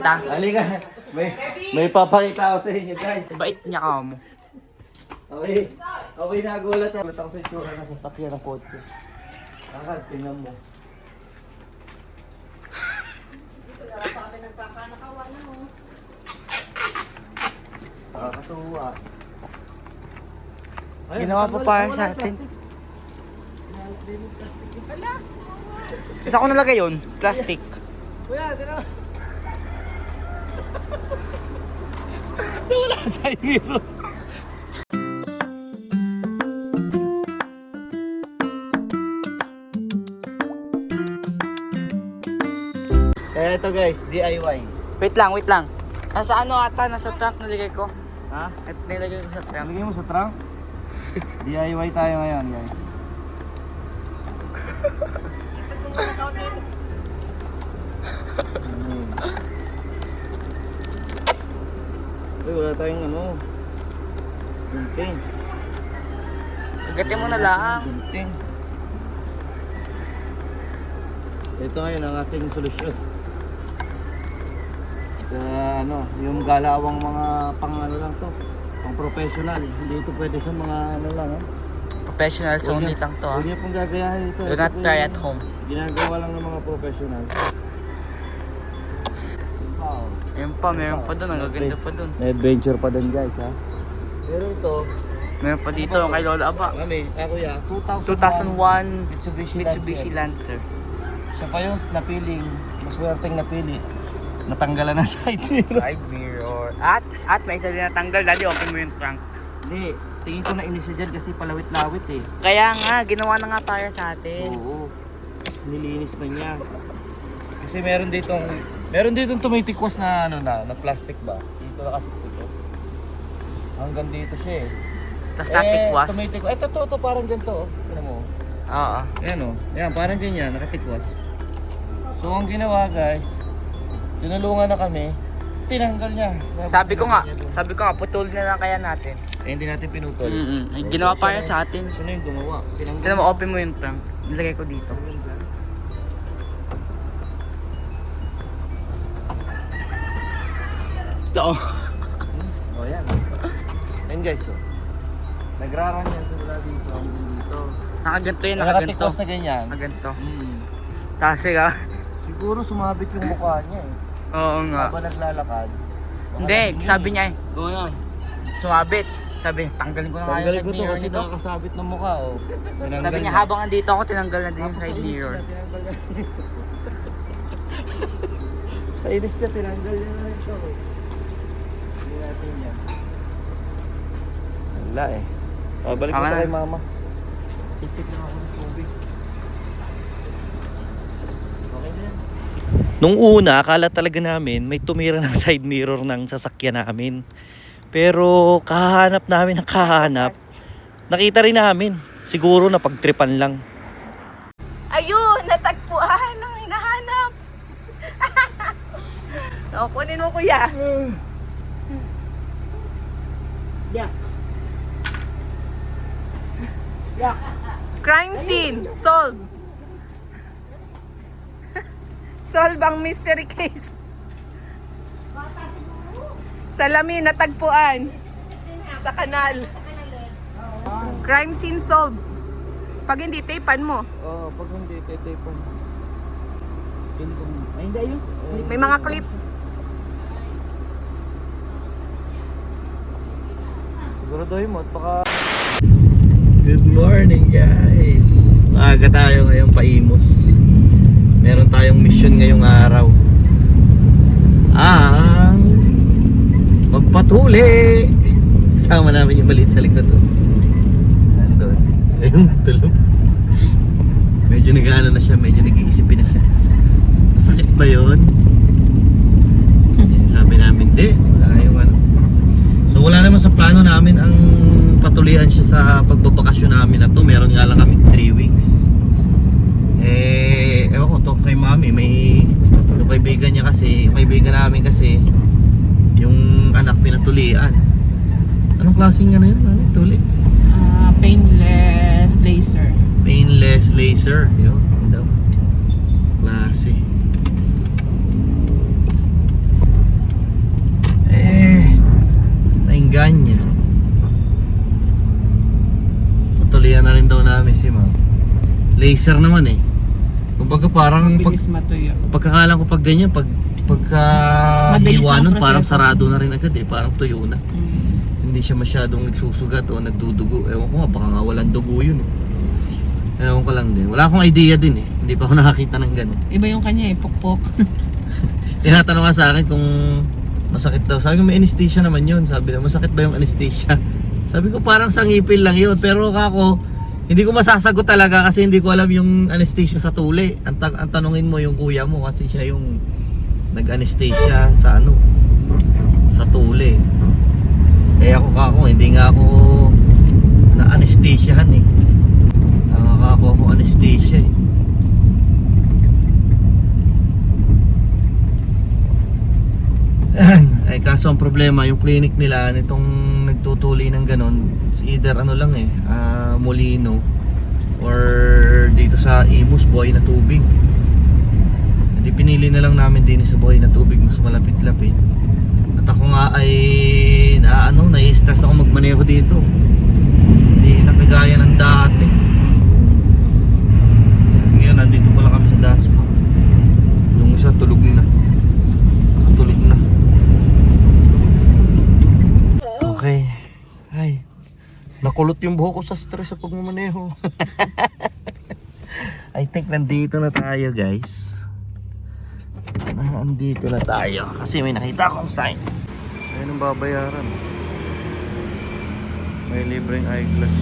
Halika. May papakita ako sa inyo, guys. Bait niya ka mo. Okay. Okay, nagulat ako. Nagulat ako sa itsura ng sasakyan ng kotse. Akal, tingnan mo. Nakakatuwa. Ginawa pa para sa atin. Isa ko nalagay yun, plastic. Kuya, tira. Wala sa iyo. Eto guys, DIY. Wait lang. Nasa ano ata, nasa trunk nilagay ko. Ha? At nilagay ko sa trunk. Lagay mo sa trunk? DIY tayo ngayon, guys. Uy, wala tayong ano. Gunting. Kagatin mo na lang. Gunting. Ito ngayon ang ating solusyon. Ano, yung galawang mga pang ano lang to. Pang professional. Hindi ito pwede sa mga ano lang. Professionals only lang to. Huwag niyo pong gagayahin ito. Do not try at home. Ginagawa lang ng mga professional. Wow. Ayun pa, meron pa dun. Ang gaganda pa dun. May adventure pa dun guys ha. Pero ito, Meron pa dito kay Lola Aba. mami, kuya, 2001 Mitsubishi Mitsubishi Lancer. Lancer. Siya pa yung napiling, maswerteng napili. Natanggalan na side mirror. Side mirror. At may isa din natanggal. Dali, open mo yung trunk. Hindi, tingin ko na inis siya dyan kasi palawit-lawit eh. Kaya nga, ginawa na nga para sa atin. Oo. Nilinis na niya. Kasi meron ditong tumitikwas na ano na plastic ba? Dito nakasiksik ko. Hanggang dito siya eh. Tapos natikwas. Tumitikwas. Ito parang ganito oh. Tignan mo. Oo. Ayan oh. Ayan, parang ganyan, nakatikwas. So ang ginawa guys, tinulungan na kami, tinanggal niya. Sabi ko nga, putol na lang kaya natin. Eh, hindi natin pinutol. Ay, ginawa para sa atin. Sino yung gumawa? Tinanggal. Tignan mo, open mo yung trunk. Nilagay ko dito. Oo. Oh, yan. Yan guys oh. Nagraran yan simula dito hanggang dito. Nakaganto yun, Nakatikwas na ganyan. Nakaganto. Hmm. Kasi ka. Siguro sumabit yung mukha niya eh. Oo nga. Habang naglalakad. Hindi, sabi niya eh. Gano'n. Sumabit. Sabi, tanggalin ko na nga yung Tanggalin side ko to mirror kasi nito. nakakasabit ng mukha oh. Tinanggal Sabi niya, habang andito ako, tinanggal na din yung Tapos side sa inis mirror. niya, tinanggal na. Sa inis niya, tinanggal niya na rin siya oh. Hindi natin yan. Wala eh. Oh, balik mo Tama pa na. kay mama. Tik-tik lang ako ng tubig. Okay na yan. Nung una, akala talaga namin may tumira ng side mirror ng sasakyan namin. Pero kahanap namin ng kahanap. Nakita rin namin. Siguro na pagtripan lang. Ayun, natagpuan ang hinahanap. O, kunin mo kuya. Crime scene, solve. Solve ang mystery case. Salamin, natagpuan. Sa kanal. Crime scene solved. Pag hindi, tapean mo. Oh, pag hindi, titipon. Ay, hindi ayun. May mga clip. Siguraduhin mo at baka... Good morning guys! Maaga tayo ngayong paimos. Meron tayong mission ngayong araw. Ang magpatuli! Kasama namin yung maliit sa likod. Nandun. Ayun, tulog. Medyo nag-ano na siya, medyo nag-iisipin na siya. Masakit ba yun? Sabi namin, di. Wala yung ano. So wala naman sa plano namin ang patulian siya sa pagbabakasyon namin na to. Meron nga lang kami 3 weeks. Ewan ko to kay mami. May yung kaibigan niya kasi, yung kaibigan namin kasi, yung anak pinatulian. Anong klaseng ano yun? Mami? Tuli? Painless laser. Painless laser. Yun. Daw. Klase. laser naman eh. Kumbaga parang Mabilis matuyo. pagkakalan ko pag ganyan, pagka Mabilis hiwa na ang nun, parang proseso. sarado na rin agad eh, parang tuyo na. Hindi siya masyadong nagsusugat o nagdudugo. Ewan ko nga, baka nga walang dugo yun eh. Ewan ko lang din. Wala akong idea din eh. Hindi pa ako nakakita ng gano'n. Iba yung kanya eh, pokpok. Tinatanong nga sa akin kung masakit daw. Sabi ko may anesthesia naman yun. Sabi na, masakit ba yung anesthesia? Sabi ko parang sa ngipin lang yun. Pero ako, hindi ko masasagot talaga kasi hindi ko alam yung anesthesia sa tuli. Ang tanungin mo yung kuya mo kasi siya yung nag-anesthesia sa ano, sa tuli. Eh ako, hindi nga ako na-anesthesiahan eh. Nakaka ako anesthesia eh. Ay kaso ang problema yung clinic nila nitong nagtutuli ng ganon, it's either ano lang eh, Molino or dito sa Imus buhay na tubig. Hindi pinili na lang namin din sa buhay na tubig, mas malapit-lapit. At ako nga ay nai-stress ako magmaneho dito. Hindi nakagaya ng dati. Ngayon nandito pala kami sa Dasma. Yung isa tulog na. Nakatulog na. Okay. Ay. Nakulot yung buhok ko sa stress sa pagmamaneho. I think nandito na tayo, guys. Nandito na tayo kasi may nakita akong sign. Ayun ang babayaran. May libreng eyeglass.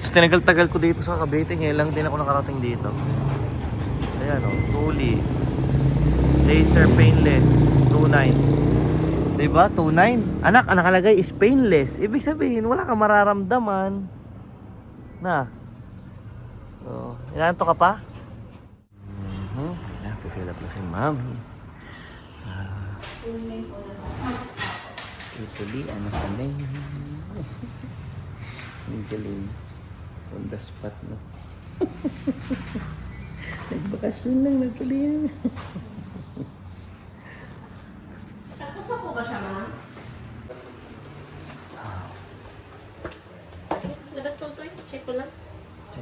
So, tinagal-tagal ko dito sa Cavite. Ngayon lang din ako nakarating dito. Ayan o, tuli. Laser painless, 2.9. Diba? 2.9. Anak, ang nakalagay is painless. Ibig sabihin, wala kang mararamdaman. Na. So, inanto ka pa? Fill up na si Mami. Tuli, ano ka na yun? Ang galing. On the spot, no? Nagbakasyon lang na tuli yan. Tapos na po ba siya, ma? Labas ko ito eh. Check ko lang.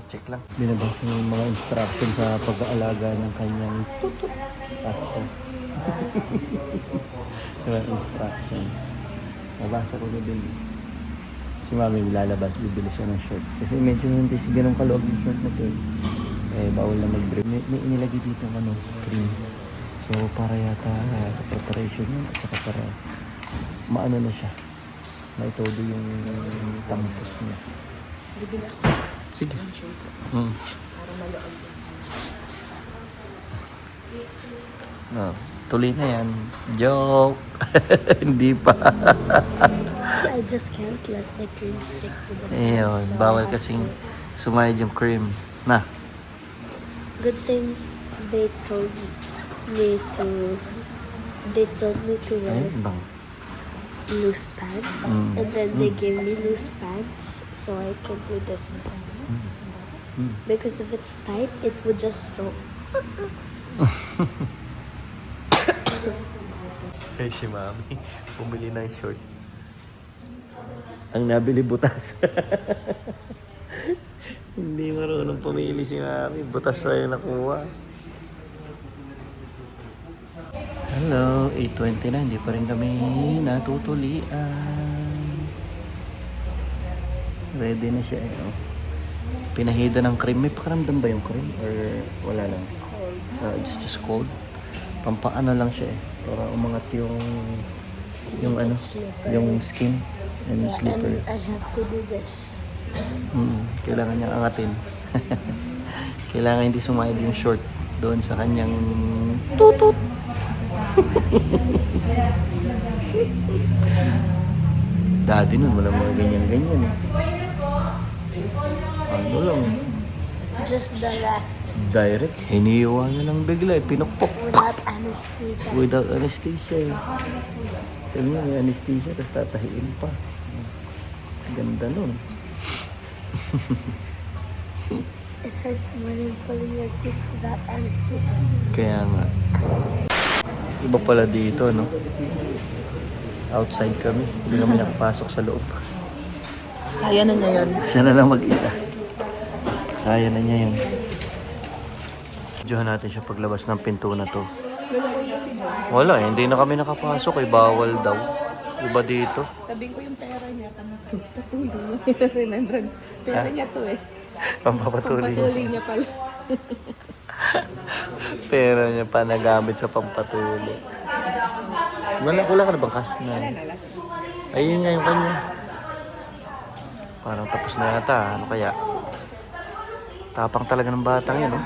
Check lang. Binabasa niya yung mga instruction sa pag-aalaga ng kanyang tutut. After. Yung instruction. Nabasa ko na din. Si Mami lalabas, bibili siya ng short. Kasi medyo hindi si ganun kaloob yung short na to eh. Bawal na mag-brief. May inilagay dito ng cream. So para yata sa preparation yun at saka para maano na siya. Maitodo yung tampos niya. Sige. No, tuloy na yan. Joke. Hindi pa. I just can't let the cream stick to the Ayun, pants, so bawal I have kasing to- sumayad yung cream. Na. Good thing they told me to wear Ayun bang. loose pants, and then they gave me loose pants, so I can do this. Because if it's tight, it would just go. Ay, si Mami. Pumili ng short. Ang nabili butas. Hindi marunong pumili si Mami. Butas na yung nakuha. Hello, 8:20 na. Hindi pa rin kami natutulian. Ready na siya eh. Oh. Pinahida ng cream. May pakaramdam ba yung cream? Or wala lang? It's cold. It's just cold. Pampaano lang siya eh. Para umangat yung ano, Slippery. yung skin and Yeah, slippery. and I have to do this. Kailangan niya angatin. Kailangan hindi sumayad yung short doon sa kanyang tutut. Daddy nun, wala mga ganyan-ganyan eh. Ano lang, Just direct, direct. Hiniwa niya lang bigla eh, pinukpok. without anesthesia. Without anesthesia eh. Sabi niya may anesthesia, tapos tatahiin pa. Ganda nun. It hurts more than pulling your teeth without anesthesia. Kaya nga. Iba pala dito, no? Outside kami. Hindi kami nakapasok sa loob. Kaya na niya yun. Siya na lang mag-isa. Kaya na niya yun. Diyan natin siya paglabas ng pinto na to. Wala eh, hindi na kami nakapasok eh. Bawal daw. Iba dito. Sabihin ko yung pera niya, patuloy mo. Remember, pera niya to eh. Pampapatuloy niya. Patuloy niya pala. Pera niya pa nagamit sa pampatuloy. Wala ka na bang cash na? Ayun nga yung kanya. Parang tapos na yata. Ano kaya? Tapang talaga ng batang yun, no?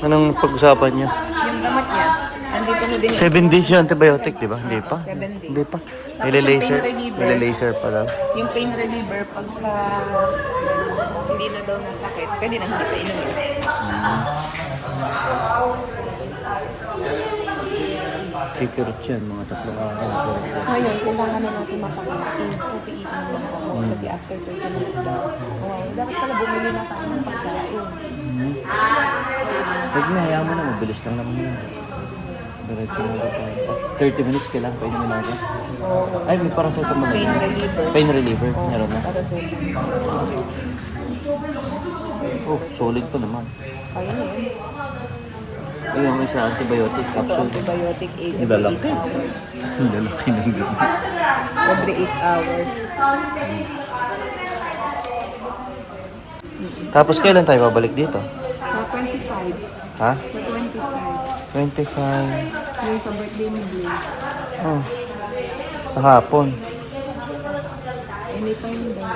Anong pag-usapan niya? Yung gamot niya, andito mo din 7 days yung antibiotic, di ba? Hindi pa? 7 days. Hindi pa. Tapos yung Nile-laser. pain reliever. Nile-laser pa daw. yung pain reliever pagka hindi na daw nasakit, pwede na hindi pa inumin. Kikirot yan, mga tatlong araw. Ngayon, kailangan na natin mapakain kasi itin lang ako. Kasi after 30 minutes daw. Oh, dapat pala bumili na tayo ng pagkain. Huwag na, hayaan mo na. Mabilis lang naman yun. Diretso mo ba tayo? 30 minutes kailangan pa yun natin. Oo. Ay, may paracetamol na. Pain reliever. Pain reliever. Meron na. Para sa Oh, solid pa naman. kaya na yun. Ay, yung isa antibiotic Ito, capsule. antibiotic 8 Ang every lalaki. 8 hours. Ang lalaki ng gamot. Every 8 hours. Tapos kailan tayo babalik dito? Sa 25. Ha? Sa 25. 25. Yung sa birthday ni Blaze. Oh. Sa hapon. Anytime daw.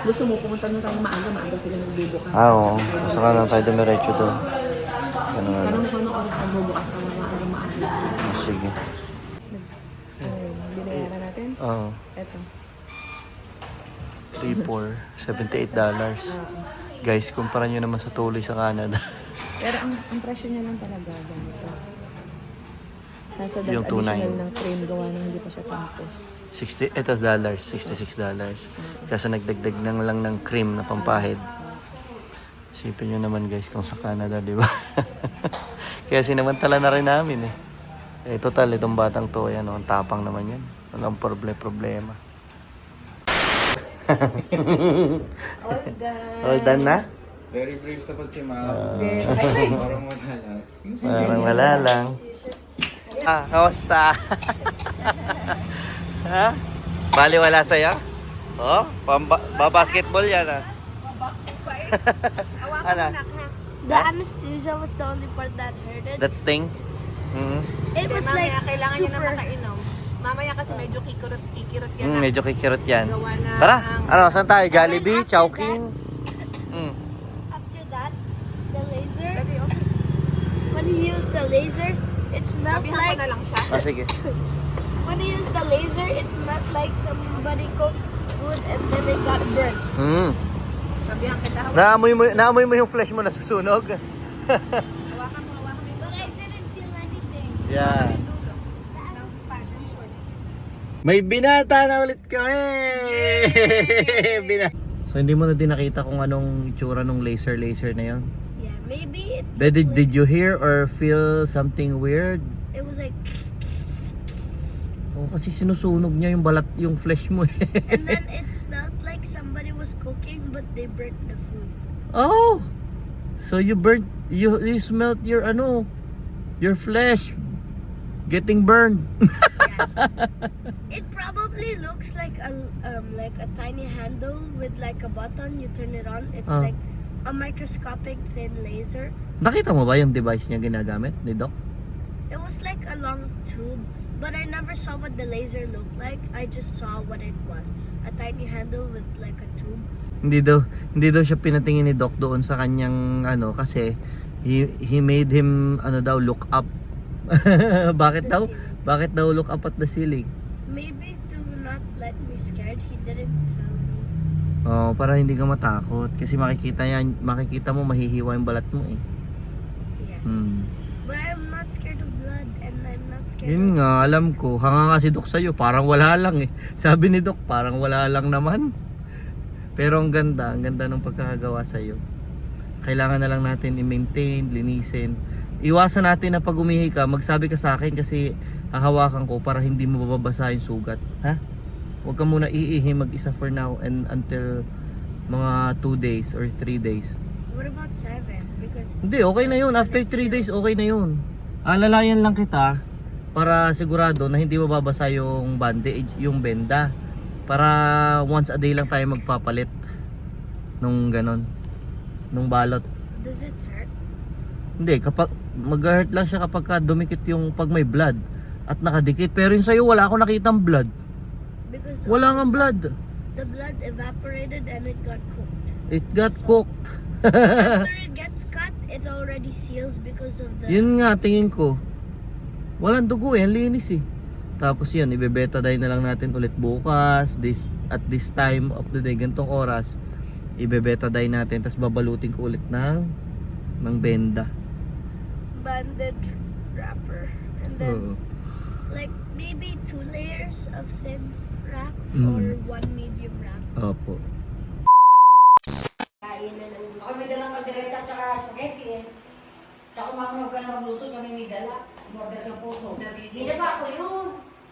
Gusto mo pumunta na tayo maaga sila nagbubukas. Ah, oo. Saka lang tayo dumiretso doon. Ganun nga. Tanong mo kung anong oras nagbubukas ka na maaga. Ah, sige. Binayaran natin? Oo. Eto. 3, 4, $78. Guys, kumpara nyo naman sa tuloy sa Canada. Pero ang presyo niya lang talaga ganito. Nasa that Yung 2.9. additional ng cream gawa na hindi pa siya tampos. $66. Kasi nagdagdag lang ng cream na pampahid. Isipin nyo naman guys kung sa Canada, di ba? Kaya sinamantala na rin namin eh. Eh total, itong batang to, yan, ang tapang naman yan. Walang problema. All done na? Very brave tapos si Ma'am. Parang wala lang. Excuse me. Parang wala lang. Ah, kamusta? Ha? Bali wala sa'yo? Oh, basketball yan ah. Ano? The anesthesia was the only part that hurted. That stings? Mm. It was like kailangan niya na super. makainom. Mamaya kasi medyo kikirot yan. Medyo kikirot yan. Gawa na Tara, ang- ano, saan tayo? Jollibee? Chowking? Mm. After that, the laser. Pwede, okay. When you use the laser, it smelled Sabihan ko like. na lang siya. Ah, sige. When you use the laser, it smelled like somebody cooked food and then it got burnt. Mm. Sabihan kita. Naamoy mo yung flesh mo na susunog? Hawakan mo. But I didn't feel anything. Yeah. May binata na ulit kami! So hindi mo na din nakita kung anong itsura nung laser na yun? Yeah, maybe it. Did you hear or feel something weird? It was like, Oh, kasi sinusunog niya yung balat, yung flesh mo eh. and then it smelled like somebody was cooking, but they burnt the food. Oh! So you smelled your your flesh getting burned. It probably looks like a tiny handle with like a button. You turn it on. It's Ah. like a microscopic thin laser. Nakita mo ba yung device niya ginagamit ni Doc? It was like a long tube, but I never saw what the laser looked like. I just saw what it was. A tiny handle with like a tube. Hindi daw siya pinatingin ni Doc doon sa kanyang kasi he made him look up. Bakit The daw? ceiling. Bakit daw look up at the ceiling? Maybe to not let me scared, he didn't tell me. Oh, para hindi ka matakot kasi makikita mo mahihiwa yung balat mo eh. Yeah. Hmm. But I'm not scared of blood, and I'm not scared Yun of... nga, alam ko. Hanga nga si Doc sa'yo, parang wala lang eh. Sabi ni Doc, parang wala lang naman. Pero ang ganda ng pagkakagawa sa'yo. Kailangan na lang natin i-maintain, linisin. Iwasan natin na pag umihi ka, magsabi ka sa akin kasi hahawakan ko para hindi mo babasa yung sugat. Ha? Huwag ka muna iihi mag-isa for now and until mga 2 days or 3 days. What about 7? Because Hindi, okay na yun. After 3 days, okay na yun. Alalayan lang kita para sigurado na hindi mababasa yung bandage, yung benda. Para once a day lang tayo magpapalit nung ganon, nung balot. does it hurt? Hindi, kapag mag-hurt lang siya kapag dumikit yung pag may blood at nakadikit. Pero yung sa'yo, wala akong nakitang blood. Because Wala nga blood. the blood evaporated and it got cooked. It got cooked. After it gets cut, it already seals because of the. Yun nga, tingin ko. Walang dugo eh, ang linis eh. Tapos yun, ibebetadine na lang natin ulit bukas. At this time of the day, gantong oras, ibebetadine natin. Tapos babalutin ko ulit ng benda. Bandage wrapper, and then Oo. like maybe 2 layers of thin wrap Mm. or 1 medium wrap. Opo. Ako may dalang kaldereta at saka spaghetti eh. Ako mamunog ka na magluto, kami may dala. Order sa puto. Binaba ko yun.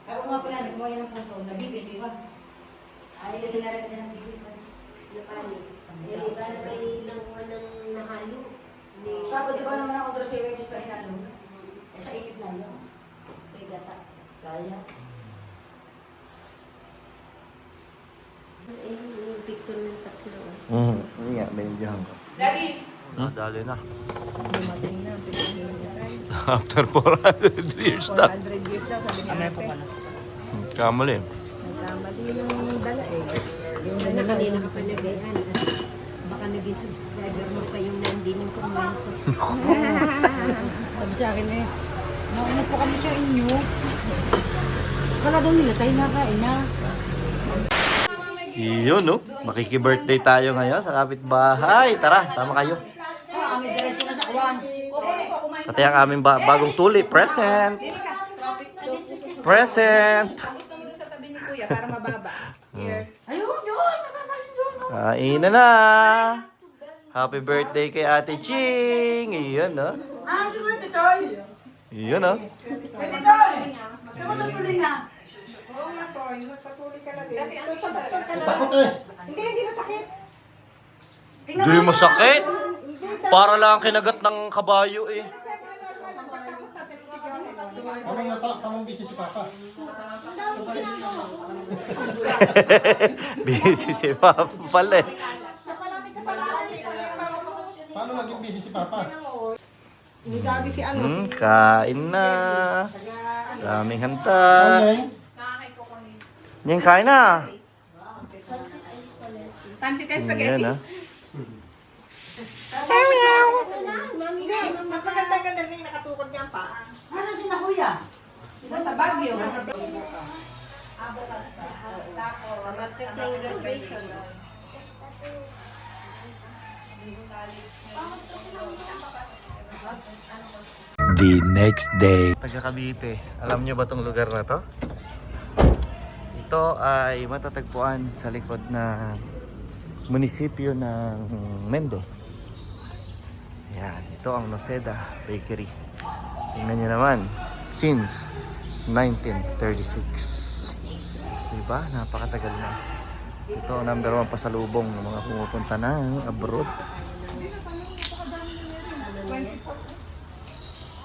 Ako nga pala, nagawa yan ng puto. Nabibig, di ba? Ay, sa tinaret na ng bibig. Napanis. Eh, iba na may ilang buwan ng nahalo. Sabi, di ba naman ako order sa Iwenis pa hinalo? Eh, sa init na yun. May gata. Sayang. Eh, yung picture ng tatlo. Yun nga, binidyohan ko. Dali na. Dumating na, pinagin niya. After 400 years 400 years daw, sabi ni ate. Kamali. Nagkamali yung dala eh. Yung Sana kanina ka pa nagayan. Baka naging subscriber mo pa yung nandin ng komento. Sabi sa akin eh, nauna po kami sa inyo. Kala daw nila tayo nakain na. Iyon no, makiki-birthday tayo ngayon sa kapitbahay. Tara, sama kayo. Kami diretso na sa kuwan. Pati ang aming bagong tuli, present. Present. gusto mo doon sa tabi ni Kuya para mababa. Here. Ayun, yun! Nakakain doon. Kain na na. Happy birthday kay Ate Ching. Iyon no. Ah, siguro ito, Toy. Iyon no. Ito, Toy. Saan mo natuloy na? Oo nga, Toy. Magpatuloy ka lang. Kasi ito sa doktor ka lang. Takot eh. Hindi masakit. Hindi masakit. Para lang kinagat ng kabayo eh. Siyempre, normal lang. Pagkatapos natin si Johnny. Ano nga to? Kamang busy si Papa. Busy si Papa pala eh. Paano naging busy si Papa? Hindi gabi si ano. Kain na. Daming handa. Yung kain na. Pansit and Yan spaghetti. ah. Mami, mas maganda-ganda na yung nakatukod niya ang paa. Nasaan si na kuya? Sa Baguio. Sa Martes na yung graduation. The next day. Taga Cavite. Alam niyo ba tong lugar na to? Ito ay matatagpuan sa likod ng munisipyo ng Mendez. Yan, ito ang Noceda Bakery. Tingnan niyo naman, since 1936. Diba? Napakatagal na. Ito ang number 1 pasalubong ng mga pumupunta ng abroad.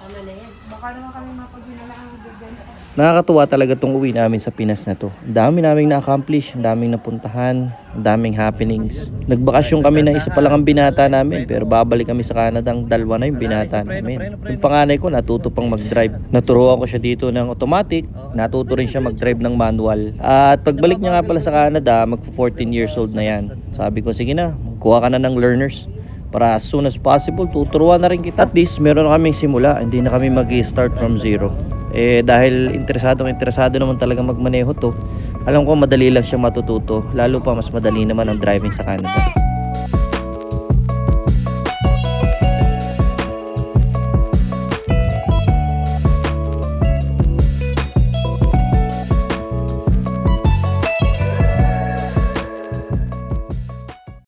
Tama na yan. Baka naman kami mapaghinala ang gaganda. Nakakatuwa talaga tong uwi namin sa Pinas na to. Ang dami naming na-accomplish, ang daming napuntahan, ang daming happenings. Nagbakasyon kami na isa pa lang ang binata namin, pero babalik kami sa Canada, ang dalawa na yung binata namin. Yung panganay ko natuto pang mag-drive. Naturuan ko siya dito ng automatic, natuto rin siya mag-drive ng manual. At pagbalik niya nga pala sa Canada, mag-14 years old na yan. Sabi ko, sige na, kuha ka na ng learners. Para as soon as possible, tuturuan na rin kita. At least, meron na kaming simula. Hindi na kami mag-start from zero. Eh, dahil interesado naman talaga magmaneho to, alam ko madali lang siya matututo. Lalo pa, mas madali naman ang driving sa Canada.